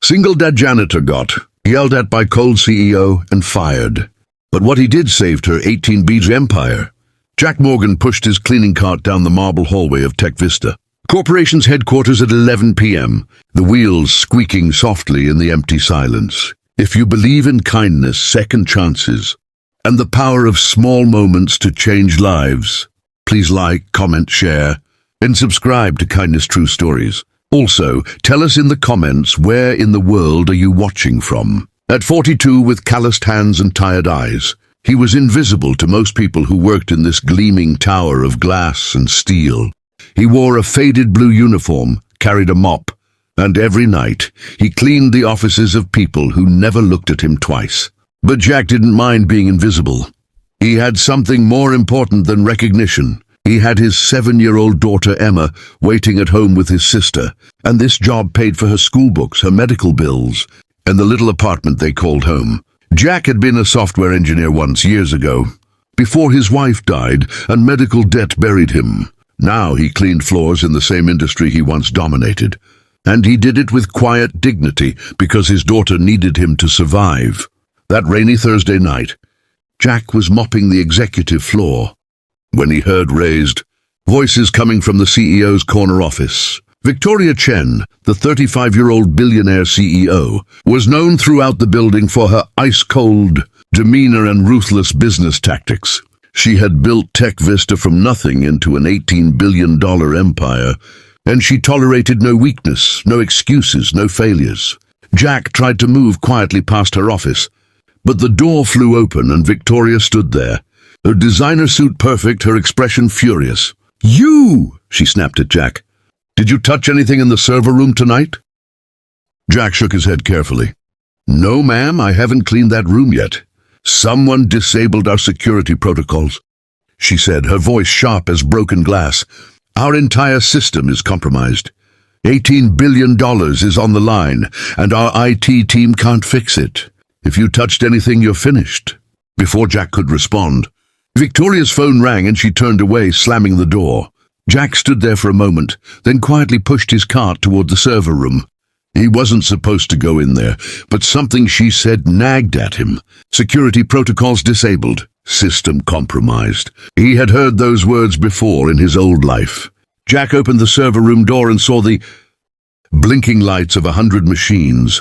Single dad janitor got yelled at by cold CEO and fired. But what he did saved her 18B's empire. Jack Morgan pushed his cleaning cart down the marble hallway of Tech Vista. Corporation's headquarters at 11 p.m., the wheels squeaking softly in the empty silence. If you believe in kindness, second chances, and the power of small moments to change lives, please like, comment, share, and subscribe to Kindness True Stories. Also, tell us in the comments where in the world are you watching from. At 42, with calloused hands and tired eyes, he was invisible to most people who worked in this gleaming tower of glass and steel. He wore a faded blue uniform, carried a mop, and every night he cleaned the offices of people who never looked at him twice. But Jack didn't mind being invisible. He had something more important than recognition. He had his 7-year-old daughter Emma waiting at home with his sister, and this job paid for her school books, her medical bills, and the little apartment they called home. Jack had been a software engineer once, years ago, before his wife died and medical debt buried him. Now he cleaned floors in the same industry he once dominated, and he did it with quiet dignity because his daughter needed him to survive. That rainy Thursday night, Jack was mopping the executive floor when he heard raised voices coming from the CEO's corner office. Victoria Chen, the 35-year-old billionaire CEO, was known throughout the building for her ice-cold demeanor and ruthless business tactics. She had built Tech Vista from nothing into an $18 billion empire, and she tolerated no weakness, no excuses, no failures. Jack tried to move quietly past her office, but the door flew open and Victoria stood there, her designer suit perfect, her expression furious. "You!" she snapped at Jack. "Did you touch anything in the server room tonight?" Jack shook his head carefully. "No, ma'am, I haven't cleaned that room yet. Someone disabled our security protocols," she said, her voice sharp as broken glass. "Our entire system is compromised. $18 billion is on the line, and our IT team can't fix it. If you touched anything, you're finished." Before Jack could respond, Victoria's phone rang and she turned away, slamming the door. Jack stood there for a moment, then quietly pushed his cart toward the server room. He wasn't supposed to go in there, but something she said nagged at him. Security protocols disabled, system compromised. He had heard those words before in his old life. Jack opened the server room door and saw the blinking lights of 100 machines,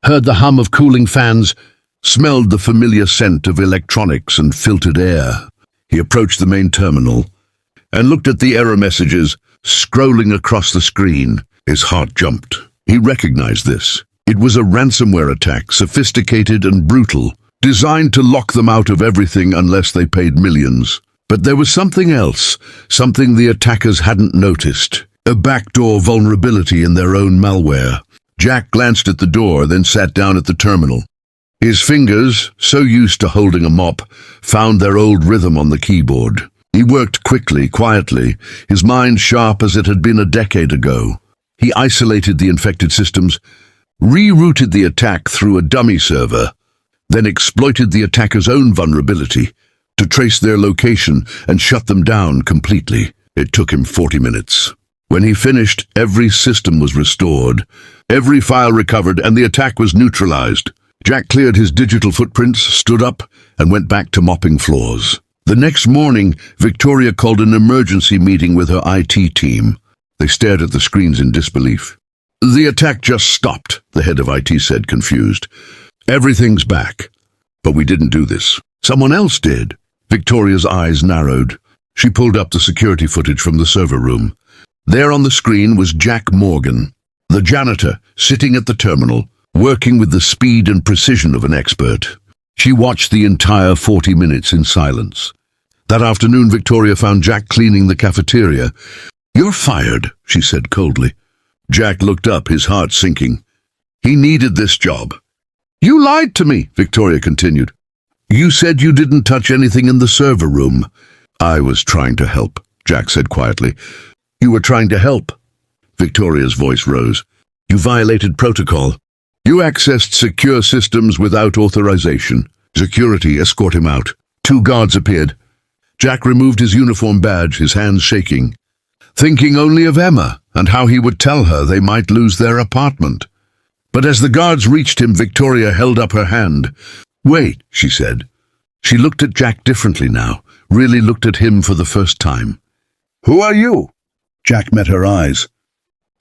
heard the hum of cooling fans, smelled the familiar scent of electronics and filtered air. He approached the main terminal and looked at the error messages scrolling across the screen. His heart jumped. He recognized this. It was a ransomware attack, sophisticated and brutal, designed to lock them out of everything unless they paid millions. But there was something else, something the attackers hadn't noticed, a backdoor vulnerability in their own malware. Jack glanced at the door, then sat down at the terminal. His fingers, so used to holding a mop, found their old rhythm on the keyboard. He worked quickly, quietly, his mind sharp as it had been a decade ago. He isolated the infected systems, rerouted the attack through a dummy server, then exploited the attacker's own vulnerability to trace their location and shut them down completely. It took him 40 minutes. When he finished, every system was restored, every file recovered, and the attack was neutralized. Jack cleared his digital footprints, stood up, and went back to mopping floors. The next morning, Victoria called an emergency meeting with her IT team. They stared at the screens in disbelief. "The attack just stopped," the head of IT said, confused. "Everything's back. But we didn't do this. Someone else did." Victoria's eyes narrowed. She pulled up the security footage from the server room. There on the screen was Jack Morgan, the janitor, sitting at the terminal, working with the speed and precision of an expert. She watched the entire 40 minutes in silence. That afternoon, Victoria found Jack cleaning the cafeteria. "You're fired," she said coldly. Jack looked up, his heart sinking. He needed this job. "You lied to me," Victoria continued. "You said you didn't touch anything in the server room." "I was trying to help," Jack said quietly. "You were trying to help?" Victoria's voice rose. "You violated protocol. You accessed secure systems without authorization. Security escort him out." 2 guards appeared. Jack removed his uniform badge, his hands shaking, thinking only of Emma and how he would tell her they might lose their apartment. But as the guards reached him, Victoria held up her hand. "Wait," she said. She looked at Jack differently now, really looked at him for the first time. "Who are you?" Jack met her eyes.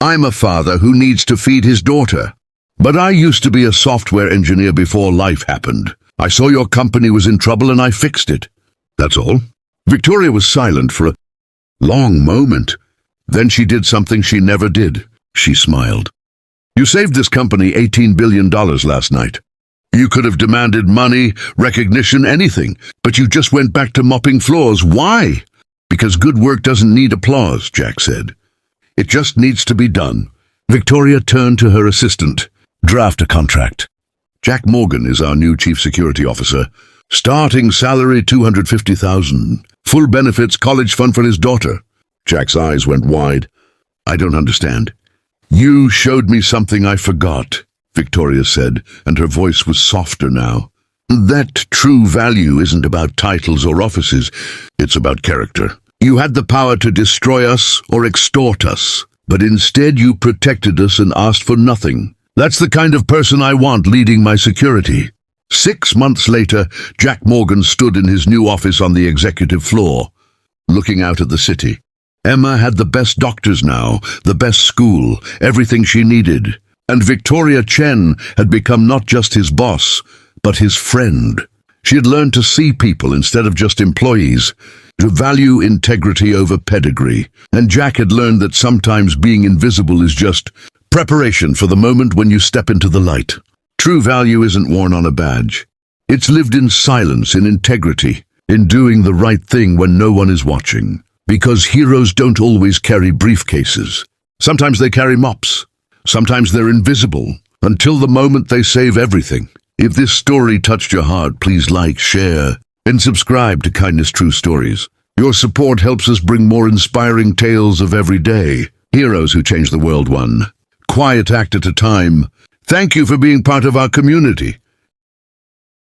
"I'm a father who needs to feed his daughter. But I used to be a software engineer before life happened. I saw your company was in trouble and I fixed it. That's all." Victoria was silent for a long moment. Then she did something she never did. She smiled. "You saved this company $18 billion last night. You could have demanded money, recognition, anything, but you just went back to mopping floors. Why?" "Because good work doesn't need applause," Jack said. "It just needs to be done." Victoria turned to her assistant. "Draft a contract. Jack Morgan is our new chief security officer. Starting salary $250,000. Full benefits, college fund for his daughter." Jack's eyes went wide. "I don't understand." "You showed me something I forgot," Victoria said, and her voice was softer now. "That true value isn't about titles or offices. It's about character. You had the power to destroy us or extort us, but instead you protected us and asked for nothing. That's the kind of person I want leading my security." 6 months later, Jack Morgan stood in his new office on the executive floor, looking out at the city. Emma had the best doctors now, the best school, everything she needed. And Victoria Chen had become not just his boss, but his friend. She had learned to see people instead of just employees, to value integrity over pedigree. And Jack had learned that sometimes being invisible is just preparation for the moment when you step into the light. True value isn't worn on a badge. It's lived in silence, in integrity, in doing the right thing when no one is watching. Because heroes don't always carry briefcases. Sometimes they carry mops. Sometimes they're invisible, until the moment they save everything. If this story touched your heart, please like, share, and subscribe to Kindness True Stories. Your support helps us bring more inspiring tales of every day. Heroes who change the world one quiet act at a time. Thank you for being part of our community.